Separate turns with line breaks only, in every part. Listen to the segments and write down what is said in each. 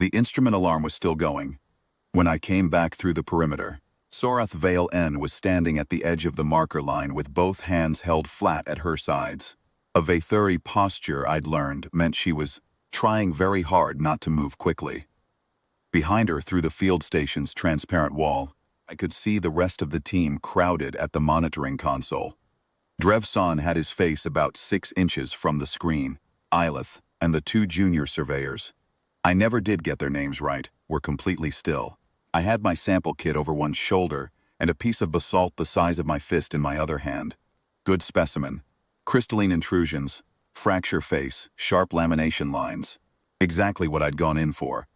The instrument alarm was still going. When I came back through the perimeter, Sorath Vale N was standing at the edge of the marker line with both hands held flat at her sides. A Vathuri posture, I'd learned, meant she was trying very hard not to move quickly. Behind her, through the field station's transparent wall, I could see the rest of the team crowded at the monitoring console. Drevson had his face about 6 inches from the screen. Ilith and the 2 junior surveyors, I never did get their names right, were completely still. I had my sample kit over one shoulder and a piece of basalt the size of my fist in my other hand. Good specimen. Crystalline intrusions, fracture face, sharp lamination lines. Exactly what I'd gone in for.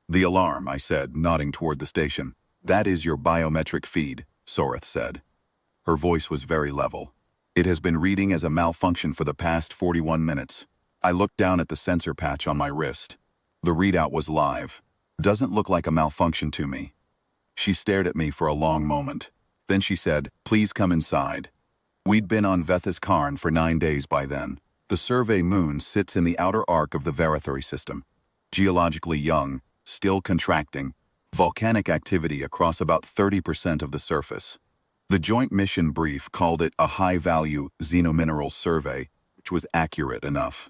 The alarm, I said, nodding toward the station. That is your biometric feed, Sorath said. Her voice was very level. It has been reading as a malfunction for the past 41 minutes. I looked down at the sensor patch on my wrist. The readout was live. Doesn't look like a malfunction to me. She stared at me for a long moment. Then she said, please come inside. We'd been on Vethis Karn for 9 days by then. The survey moon sits in the outer arc of the Verathuri system. Geologically young, still contracting. Volcanic activity across about 30% of the surface. The Joint Mission Brief called it a high-value xenomineral survey, which was accurate enough.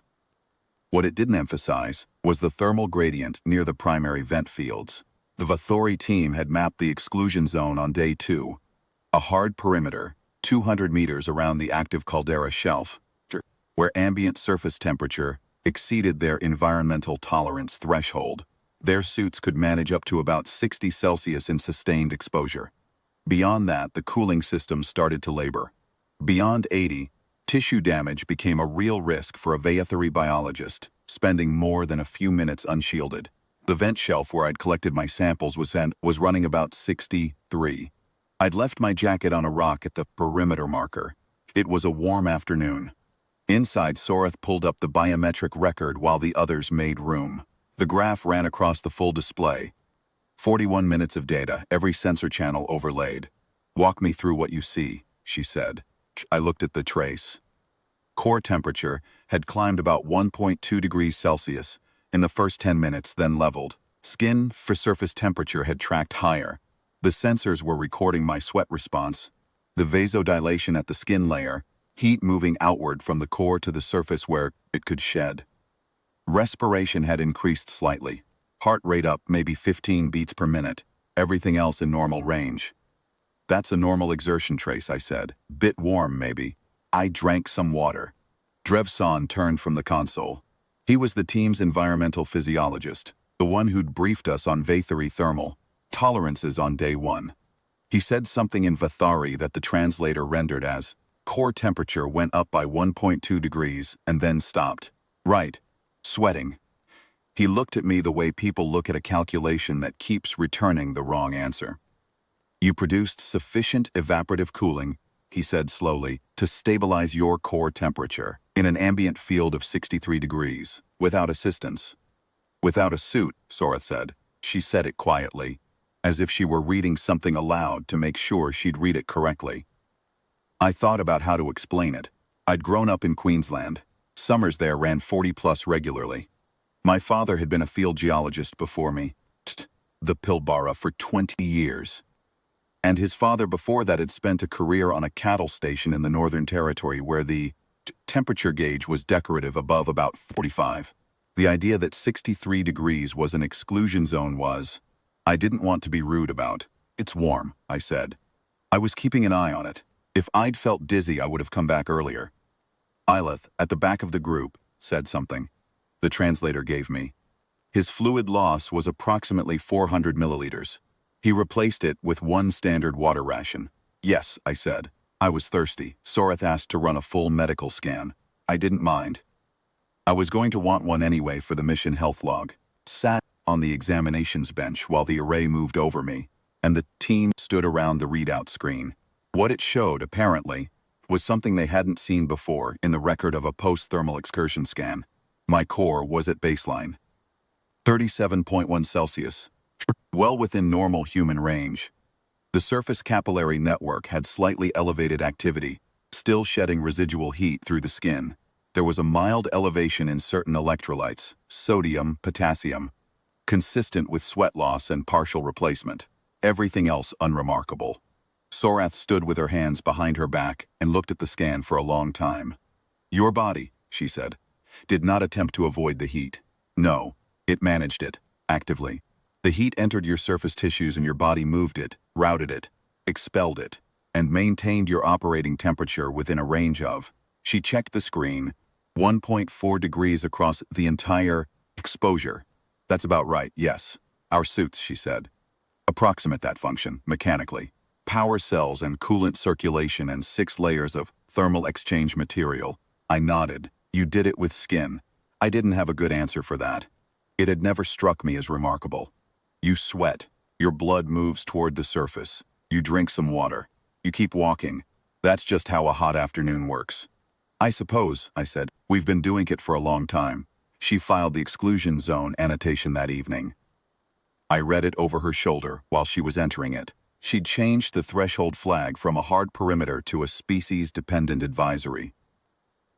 What it didn't emphasize was the thermal gradient near the primary vent fields. The Vathuri team had mapped the exclusion zone on day 2. A hard perimeter, 200 meters around the active caldera shelf, where ambient surface temperature exceeded their environmental tolerance threshold. Their suits could manage up to about 60 Celsius in sustained exposure. Beyond that, the cooling system started to labor. Beyond 80, tissue damage became a real risk for a Vathuri biologist, spending more than a few minutes unshielded. The vent shelf where I'd collected my samples was running about 63. I'd left my jacket on a rock at the perimeter marker. It was a warm afternoon. Inside, Sorath pulled up the biometric record while the others made room. The graph ran across the full display. 41 minutes of data, every sensor channel overlaid. Walk me through what you see, she said. I looked at the trace. Core temperature had climbed about 1.2 degrees Celsius in the first 10 minutes, then leveled. Skin for surface temperature had tracked higher. The sensors were recording my sweat response. The vasodilation at the skin layer, heat moving outward from the core to the surface where it could shed. Respiration had increased slightly. Heart rate up maybe 15 beats per minute. Everything else in normal range. That's a normal exertion trace, I said. Bit warm, maybe. I drank some water. Drevson turned from the console. He was the team's environmental physiologist, the one who'd briefed us on Vathuri thermal tolerances on day 1. He said something in Vathari that the translator rendered as, core temperature went up by 1.2 degrees and then stopped. Right. Sweating. He looked at me the way people look at a calculation that keeps returning the wrong answer. You produced sufficient evaporative cooling, he said slowly, to stabilize your core temperature in an ambient field of 63 degrees, without assistance. Without a suit, Sorath said. She said it quietly, as if she were reading something aloud to make sure she'd read it correctly. I thought about how to explain it. I'd grown up in Queensland. Summers there ran 40+ regularly. My father had been a field geologist before me, the Pilbara, for 20 years. And his father before that had spent a career on a cattle station in the Northern Territory where the temperature gauge was decorative above about 45. The idea that 63 degrees was an exclusion zone was, I didn't want to be rude about. It's warm, I said. I was keeping an eye on it. If I'd felt dizzy, I would have come back earlier. Ilith, at the back of the group, said something. The translator gave me. His fluid loss was approximately 400 milliliters. He replaced it with 1 standard water ration. Yes, I said. I was thirsty. Sorath asked to run a full medical scan. I didn't mind. I was going to want one anyway for the mission health log. Sat on the examinations bench while the array moved over me, and the team stood around the readout screen. What it showed, apparently, was something they hadn't seen before in the record of a post-thermal excursion scan. My core was at baseline. 37.1 Celsius. Well within normal human range. The surface capillary network had slightly elevated activity, still shedding residual heat through the skin. There was a mild elevation in certain electrolytes, sodium, potassium. consistent with sweat loss and partial replacement. Everything else unremarkable. Sorath stood with her hands behind her back and looked at the scan for a long time. Your body, she said, did not attempt to avoid the heat. No, it managed it, actively. The heat entered your surface tissues and your body moved it, routed it, expelled it, and maintained your operating temperature within a range of, she checked the screen, 1.4 degrees across the entire exposure. That's about right, yes. Our suits, she said, approximate that function, mechanically. Power cells and coolant circulation and 6 layers of thermal exchange material. I nodded. You did it with skin. I didn't have a good answer for that. It had never struck me as remarkable. You sweat. Your blood moves toward the surface. You drink some water. You keep walking. That's just how a hot afternoon works. I suppose, I said. We've been doing it for a long time. She filed the exclusion zone annotation that evening. I read it over her shoulder while she was entering it. She'd changed the threshold flag from a hard perimeter to a species-dependent advisory.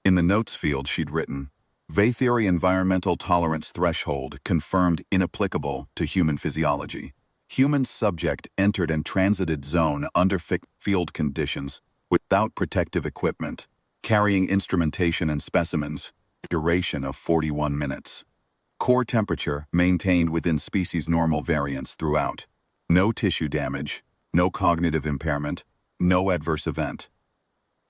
In the notes field she'd written, Vaytheri environmental tolerance threshold confirmed inapplicable to human physiology. Human subject entered and transited zone under fixed field conditions without protective equipment, carrying instrumentation and specimens, duration of 41 minutes. Core temperature maintained within species normal variance throughout. No tissue damage, no cognitive impairment, no adverse event.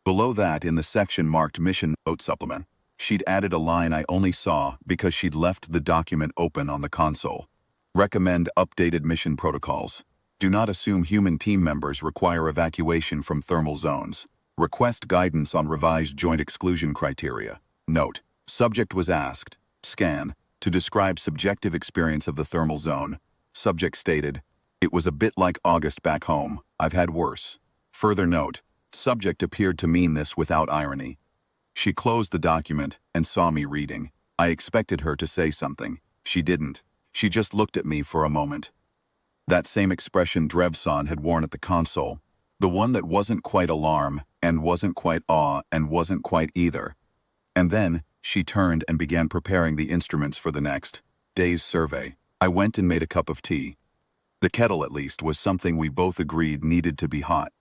Below that, in the section marked Mission Note Supplement, she'd added a line I only saw because she'd left the document open on the console. Recommend updated mission protocols. Do not assume human team members require evacuation from thermal zones. Request guidance on revised joint exclusion criteria. Note, subject was asked, scan, to describe subjective experience of the thermal zone. Subject stated, it was a bit like August back home. I've had worse. Further note, subject appeared to mean this without irony. She closed the document and saw me reading. I expected her to say something. She didn't. She just looked at me for a moment. That same expression Drevson had worn at the console. The one that wasn't quite alarm, and wasn't quite awe, and wasn't quite either. And then, she turned and began preparing the instruments for the next day's survey. I went and made a cup of tea. The kettle, at least, was something we both agreed needed to be hot.